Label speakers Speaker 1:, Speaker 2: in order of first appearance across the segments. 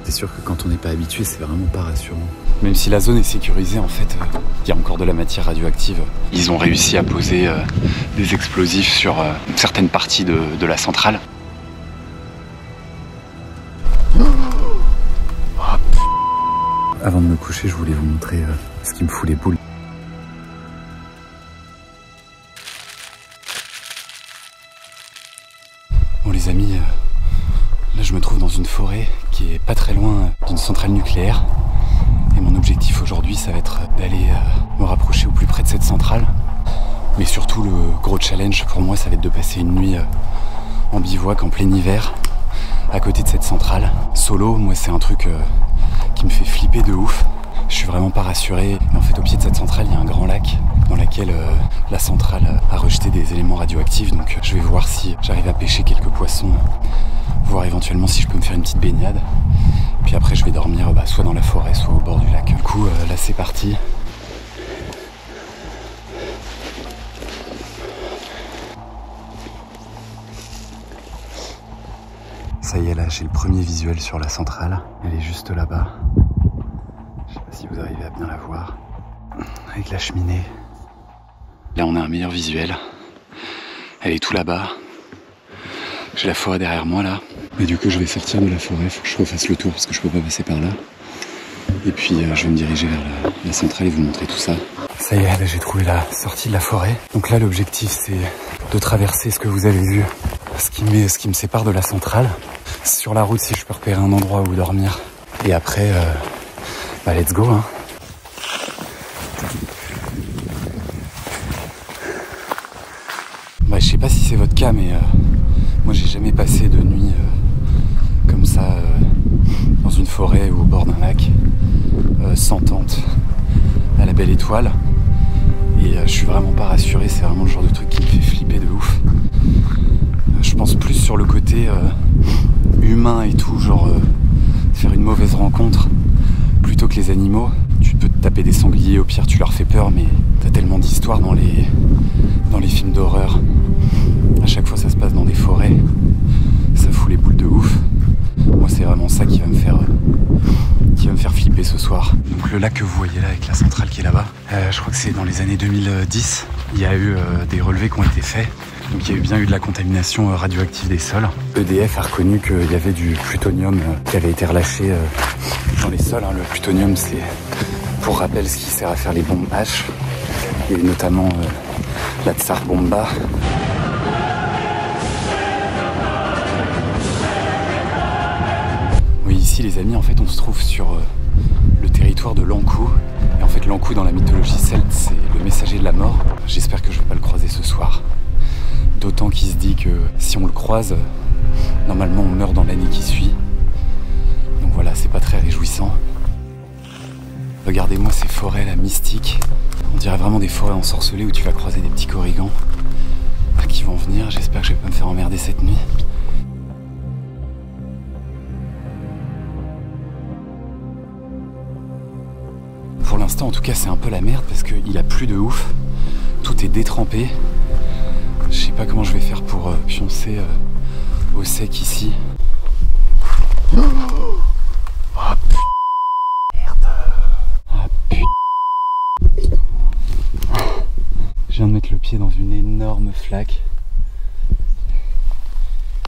Speaker 1: C'est sûr que quand on n'est pas habitué, c'est vraiment pas rassurant.
Speaker 2: Même si la zone est sécurisée, en fait, il y a encore de la matière radioactive. Ils ont réussi à poser des explosifs sur certaines parties de la centrale.
Speaker 1: Avant de me coucher, je voulais vous montrer ce qui me fout les boules.
Speaker 2: Bon les amis, là je me trouve dans une forêt qui est pas très loin d'une centrale nucléaire. Et mon objectif aujourd'hui, ça va être d'aller me rapprocher au plus près de cette centrale. Mais surtout, le gros challenge pour moi, ça va être de passer une nuit en bivouac en plein hiver, à côté de cette centrale. Solo, moi c'est un truc qui me fait flipper de ouf. Je suis vraiment pas rassuré. Et en fait, au pied de cette centrale, il y a un grand lac dans lequel la centrale a rejeté des éléments radioactifs. Donc je vais voir si j'arrive à pêcher quelques poissons, voir éventuellement si je peux me faire une petite baignade. Puis après, je vais dormir soit dans la forêt, soit au bord du lac. Du coup, là c'est parti. Ça y est, là j'ai le premier visuel sur la centrale. Elle est juste là-bas. Je sais pas si vous arrivez à bien la voir. Avec la cheminée. Là on a un meilleur visuel. Elle est tout là-bas. J'ai la forêt derrière moi là. Mais du coup je vais sortir de la forêt. Faut que je refasse le tour parce que je peux pas passer par là. Et puis je vais me diriger vers la centrale et vous montrer tout ça. Ça y est, là j'ai trouvé la sortie de la forêt. Donc là l'objectif c'est de traverser ce que vous avez vu. Ce qui me sépare de la centrale. Sur la route si je peux repérer un endroit où dormir. Et après, let's go hein. Je sais pas si c'est votre cas, mais moi j'ai jamais passé de nuit comme ça dans une forêt ou au bord d'un lac sans tente à la belle étoile. Et je suis vraiment pas rassuré, c'est vraiment le genre de truc qui me fait flipper de ouf. Je pense plus sur le côté humain et tout, genre faire une mauvaise rencontre plutôt que les animaux. Tu peux te taper des sangliers, au pire tu leur fais peur, mais t'as tellement d'histoires dans les films d'horreur. À chaque fois ça se passe dans des forêts, ça fout les boules de ouf. Moi c'est vraiment ça qui va me faire flipper ce soir. Donc le lac que vous voyez là avec la centrale qui est là-bas, je crois que c'est dans les années 2010, il y a eu des relevés qui ont été faits. Donc il y a bien eu de la contamination radioactive des sols. EDF a reconnu qu'il y avait du plutonium qui avait été relâché dans les sols. Le plutonium, c'est, pour rappel, ce qui sert à faire les bombes H. Et notamment la Tsar Bomba. Oui, ici les amis, en fait on se trouve sur le territoire de l'Ankou. Et en fait l'Ankou dans la mythologie celte, c'est le messager de la mort. J'espère que je vais pas le croiser ce soir. D'autant qu'il se dit que si on le croise, normalement on meurt dans l'année qui suit. Donc voilà, c'est pas très réjouissant. Regardez-moi ces forêts là, mystiques. On dirait vraiment des forêts ensorcelées où tu vas croiser des petits corrigans qui vont venir. J'espère que je vais pas me faire emmerder cette nuit. Pour l'instant, en tout cas, c'est un peu la merde parce qu'il a plu de ouf. Tout est détrempé. Je sais pas comment je vais faire pour pioncer au sec ici. Oh putain. Merde. Ah putain. Je viens de mettre le pied dans une énorme flaque.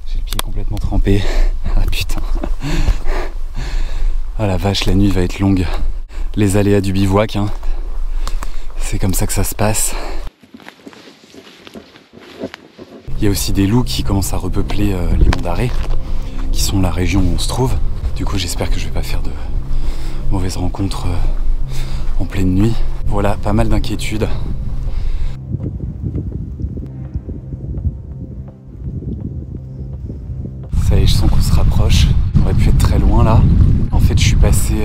Speaker 2: J'ai le pied complètement trempé. Ah putain. Ah la vache, la nuit va être longue. Les aléas du bivouac, hein. C'est comme ça que ça se passe. Il y a aussi des loups qui commencent à repeupler les monts d'Arrée, qui sont la région où on se trouve. Du coup, j'espère que je vais pas faire de mauvaises rencontres en pleine nuit. Voilà, pas mal d'inquiétudes. Ça y est, je sens qu'on se rapproche. On aurait pu être très loin là. En fait, je suis passé...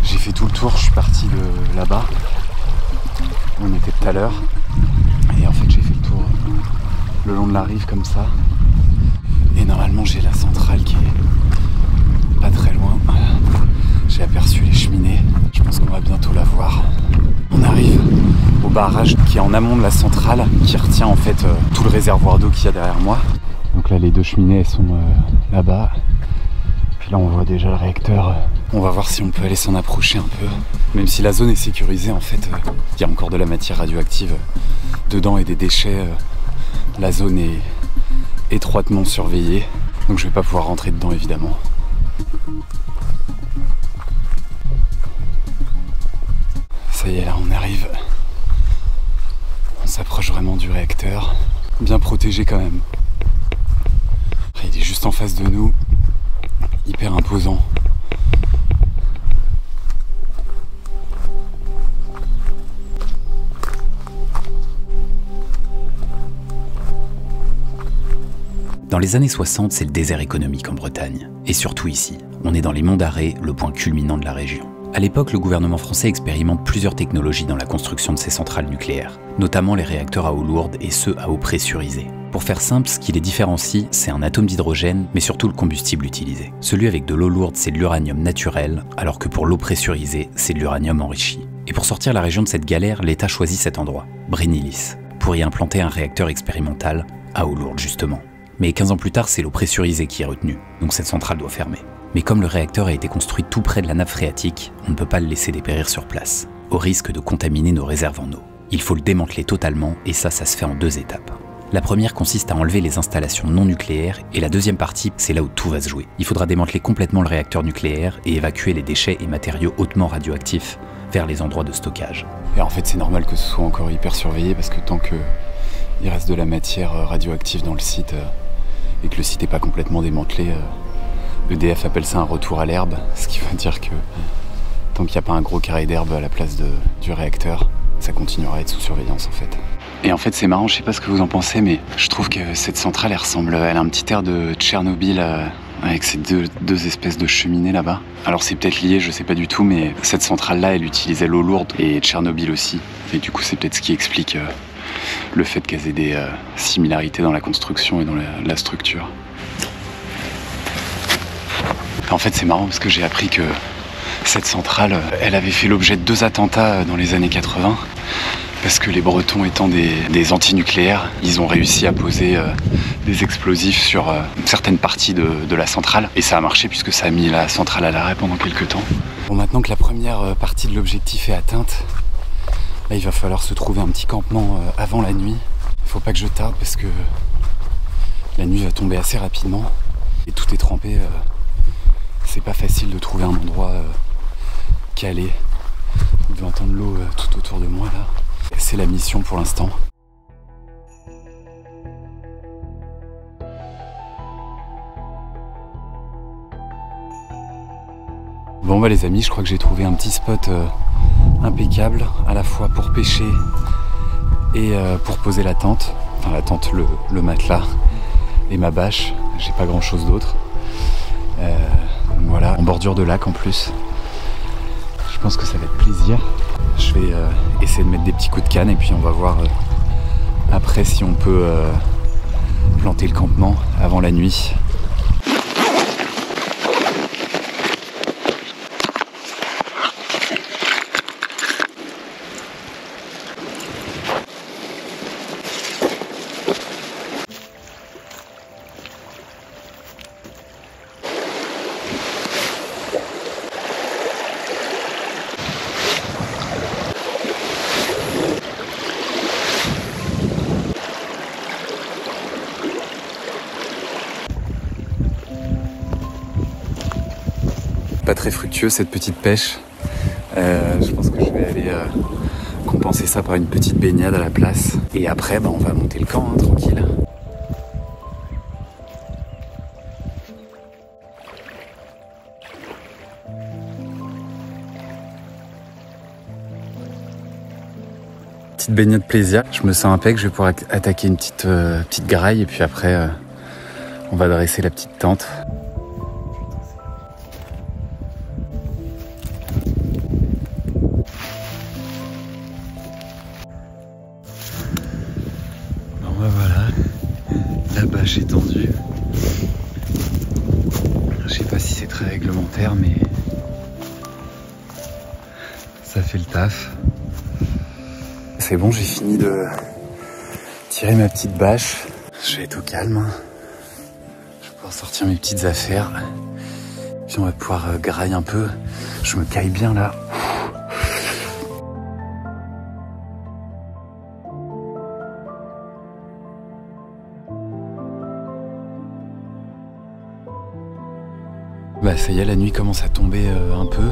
Speaker 2: j'ai fait tout le tour, je suis parti de là-bas. Où on était tout à l'heure. Et en fait, j'ai fait le tour... le long de la rive comme ça. Et normalement j'ai la centrale qui est pas très loin. J'ai aperçu les cheminées. Je pense qu'on va bientôt la voir. On arrive au barrage qui est en amont de la centrale, qui retient en fait tout le réservoir d'eau qu'il y a derrière moi. Donc là les deux cheminées elles sont là-bas. Puis là on voit déjà le réacteur. On va voir si on peut aller s'en approcher un peu. Même si la zone est sécurisée, en fait, il y a encore de la matière radioactive dedans et des déchets. La zone est étroitement surveillée, donc je vais pas pouvoir rentrer dedans évidemment. Ça y est, là on arrive. On s'approche vraiment du réacteur. Bien protégé quand même. Il est juste en face de nous. Hyper imposant.
Speaker 3: Dans les années 60, c'est le désert économique en Bretagne. Et surtout ici, on est dans les monts d'Arrée, le point culminant de la région. À l'époque, le gouvernement français expérimente plusieurs technologies dans la construction de ces centrales nucléaires, notamment les réacteurs à eau lourde et ceux à eau pressurisée. Pour faire simple, ce qui les différencie, c'est un atome d'hydrogène, mais surtout le combustible utilisé. Celui avec de l'eau lourde, c'est de l'uranium naturel, alors que pour l'eau pressurisée, c'est de l'uranium enrichi. Et pour sortir la région de cette galère, l'État choisit cet endroit, Brennilis, pour y implanter un réacteur expérimental à eau lourde justement. Mais 15 ans plus tard, c'est l'eau pressurisée qui est retenue, donc cette centrale doit fermer. Mais comme le réacteur a été construit tout près de la nappe phréatique, on ne peut pas le laisser dépérir sur place, au risque de contaminer nos réserves en eau. Il faut le démanteler totalement, et ça se fait en 2 étapes. La première consiste à enlever les installations non nucléaires, et la deuxième partie, c'est là où tout va se jouer. Il faudra démanteler complètement le réacteur nucléaire et évacuer les déchets et matériaux hautement radioactifs vers les endroits de stockage.
Speaker 2: Et en fait, c'est normal que ce soit encore hyper surveillé, parce que tant qu'il reste de la matière radioactive dans le site, et que le site n'est pas complètement démantelé, EDF appelle ça un retour à l'herbe, ce qui veut dire que tant qu'il n'y a pas un gros carré d'herbe à la place du réacteur, ça continuera à être sous surveillance en fait. Et en fait c'est marrant, je sais pas ce que vous en pensez, mais je trouve que cette centrale elle a un petit air de Tchernobyl avec ces deux espèces de cheminées là-bas. Alors c'est peut-être lié, je sais pas du tout, mais cette centrale là elle utilisait l'eau lourde et Tchernobyl aussi, et du coup c'est peut-être ce qui explique le fait qu'elles aient des similarités dans la construction et dans la structure. En fait c'est marrant parce que j'ai appris que cette centrale, elle avait fait l'objet de 2 attentats dans les années 80 parce que les Bretons étant des antinucléaires, ils ont réussi à poser des explosifs sur certaines parties de la centrale et ça a marché puisque ça a mis la centrale à l'arrêt pendant quelques temps. Bon, maintenant que la première partie de l'objectif est atteinte, là il va falloir se trouver un petit campement avant la nuit. Il faut pas que je tarde parce que la nuit va tomber assez rapidement et tout est trempé. C'est pas facile de trouver un endroit calé. Vous devez entendre l'eau tout autour de moi là. C'est la mission pour l'instant. Bon bah les amis, je crois que j'ai trouvé un petit spot impeccable, à la fois pour pêcher et pour poser la tente. Enfin la tente, le matelas et ma bâche. J'ai pas grand chose d'autre. Voilà, en bordure de lac en plus. Je pense que ça va être plaisir. Je vais essayer de mettre des petits coups de canne et puis on va voir après si on peut planter le campement avant la nuit. Pas très fructueux cette petite pêche. Je pense que je vais aller compenser ça par une petite baignade à la place. Et après, on va monter le camp, hein, tranquille. Petite baignade plaisir. Je me sens impec, je vais pouvoir attaquer une petite graille et puis après, on va dresser la petite tente. J'ai tendu. Je sais pas si c'est très réglementaire, mais ça fait le taf. C'est bon, j'ai fini de tirer ma petite bâche. Je vais être au calme. Je vais pouvoir sortir mes petites affaires
Speaker 1: Puis on va pouvoir grailler un peu. Je me caille bien là.
Speaker 2: Bah ça y est, la nuit commence à tomber un peu.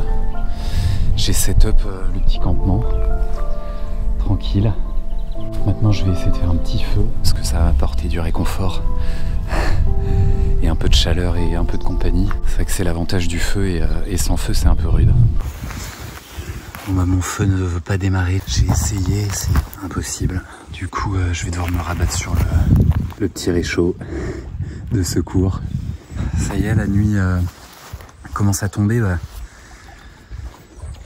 Speaker 2: J'ai set up le petit campement. Tranquille. Maintenant je vais essayer de faire un petit feu parce que ça va apporter du réconfort. Et un peu de chaleur et un peu de compagnie. C'est vrai que c'est l'avantage du feu et sans feu c'est un peu rude.
Speaker 1: Bon bah mon feu ne veut pas démarrer. J'ai essayé, c'est impossible. Du coup je vais devoir me rabattre sur le petit réchaud de secours. Ça y est, la nuit commence à tomber. Bah.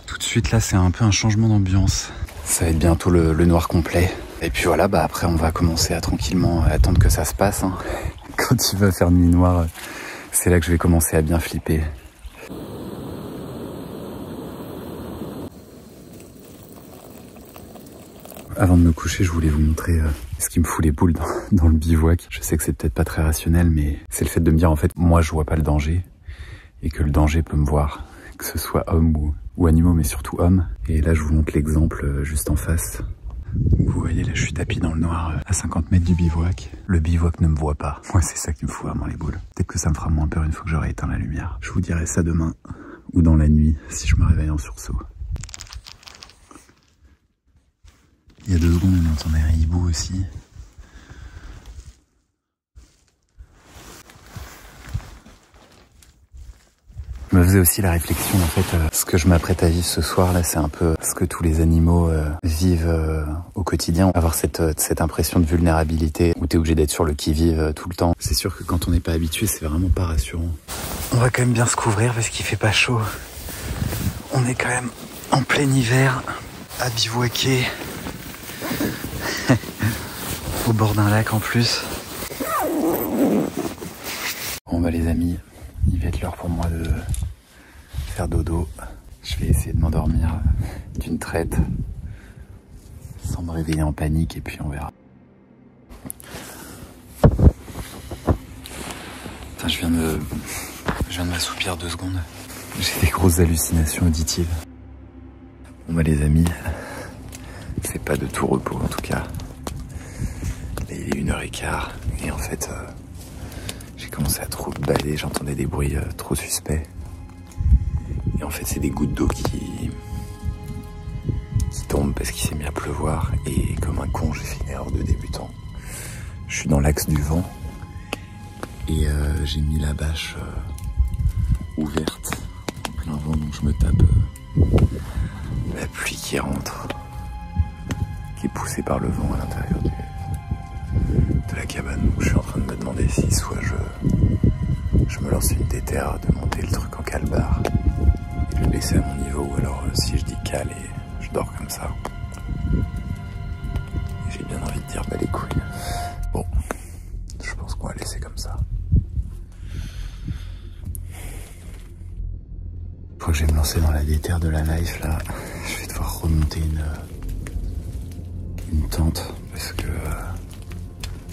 Speaker 1: Tout de suite là c'est un peu un changement d'ambiance. Ça va être bientôt le noir complet. Et puis voilà, bah après on va commencer à tranquillement attendre que ça se passe. Hein. Quand il va faire nuit noire, c'est là que je vais commencer à bien flipper. Avant de me coucher, je voulais vous montrer ce qui me fout les boules dans le bivouac. Je sais que c'est peut-être pas très rationnel, mais c'est le fait de me dire en fait, moi je vois pas le danger et que le danger peut me voir, que ce soit homme ou animaux, mais surtout hommes. Et là, je vous montre l'exemple juste en face. Vous voyez, là, je suis tapis dans le noir à 50 mètres du bivouac. Le bivouac ne me voit pas. Moi, c'est ça qui me fout vraiment les boules. Peut-être que ça me fera moins peur une fois que j'aurai éteint la lumière. Je vous dirai ça demain ou dans la nuit si je me réveille en sursaut. Il y a 2 secondes, on entendait un hibou aussi. Je me faisais aussi la réflexion, en fait, ce que je m'apprête à vivre ce soir là, c'est un peu ce que tous les animaux vivent au quotidien. Avoir cette impression de vulnérabilité où t'es obligé d'être sur le qui-vive tout le temps. C'est sûr que quand on n'est pas habitué, c'est vraiment pas rassurant. On va quand même bien se couvrir parce qu'il fait pas chaud. On est quand même en plein hiver, à bivouaquer, au bord d'un lac en plus. Bon bah les amis, il va être l'heure pour moi de faire dodo. Je vais essayer de m'endormir d'une traite sans me réveiller en panique et puis on verra. Putain, je viens de m'assoupir 2 secondes. J'ai des grosses hallucinations auditives. Bon bah les amis, c'est pas de tout repos en tout cas. Là il est 1h15 et en fait j'ai commencé à trop balader, j'entendais des bruits trop suspects. Et en fait c'est des gouttes d'eau qui tombent parce qu'il s'est mis à pleuvoir. Et comme un con j'ai fait une erreur de débutant. Je suis dans l'axe du vent et j'ai mis la bâche ouverte en plein vent, donc je me tape la pluie qui rentre, qui est poussée par le vent à l'intérieur de la cabane. Donc je suis en train de me demander si soit je me lance une déterre de monter le truc en calbar et le laisser à mon niveau, ou alors si je dis cal et je dors comme ça. Et j'ai bien envie de dire bah les couilles. Bon, je pense qu'on va laisser comme ça. Je crois que je vais me lancer dans la déterre de la life là. Je vais devoir remonter une tente parce que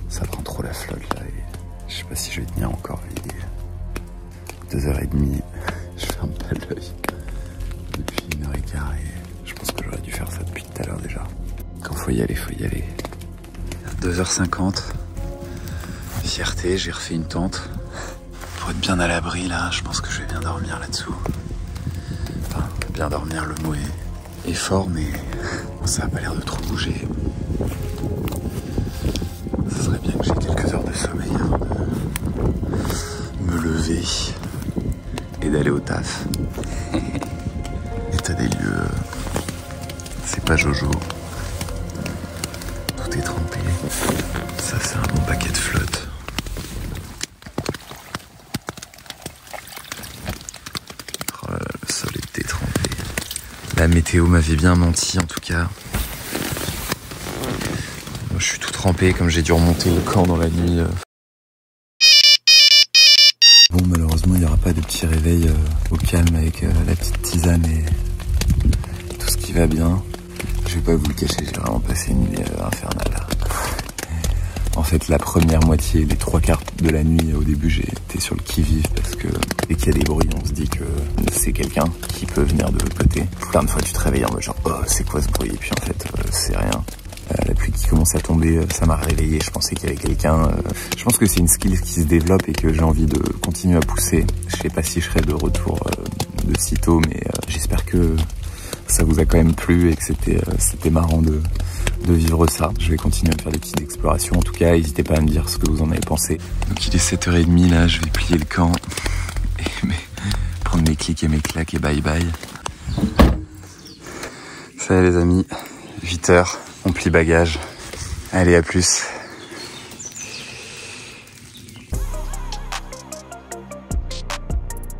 Speaker 1: ça prend trop la flotte là et je sais pas si je vais tenir encore. Il est 2h30, je ferme pas l'œil depuis 1h15 et je pense que j'aurais dû faire ça depuis tout à l'heure déjà. Quand faut y aller, faut y aller. 2h50, fierté, j'ai refait une tente pour être bien à l'abri là. Je pense que je vais bien dormir là-dessous. Enfin, bien dormir, le mot est fort, mais ça a pas l'air de trop bouger. Ça serait bien que j'ai quelques heures de sommeil avant de me lever et d'aller au taf. État des lieux, c'est pas Jojo. Tout est trempé. Ça, c'est un bon paquet de flotte. Oh là là, le sol est détrempé. La météo m'avait bien menti en tout cas. Moi, je suis tout trempé comme j'ai dû remonter le camp dans la nuit. Bon, malheureusement, il n'y aura pas de petit réveil au calme avec la petite tisane et tout ce qui va bien. Je vais pas vous le cacher, j'ai vraiment passé une nuit infernale. En fait, la première moitié, les 3/4 de la nuit, au début, j'ai été sur le qui-vive parce que dès qu'il y a des bruits, on se dit que c'est quelqu'un qui peut venir de l'autre côté. Plein de fois, tu te réveilles en mode genre, oh, c'est quoi ce bruit? Et puis en fait, c'est rien. La pluie qui commence à tomber, ça m'a réveillé, je pensais qu'il y avait quelqu'un. Je pense que c'est une skill qui se développe et que j'ai envie de continuer à pousser. Je sais pas si je serai de retour de sitôt, mais j'espère que ça vous a quand même plu et que c'était marrant de vivre ça. Je vais continuer à faire des petites explorations. En tout cas, n'hésitez pas à me dire ce que vous en avez pensé. Donc il est 7h30 là, je vais plier le camp et prendre mes clics et mes claques et bye bye. Ça y est les amis, 8h. On plie bagage. Allez, à plus.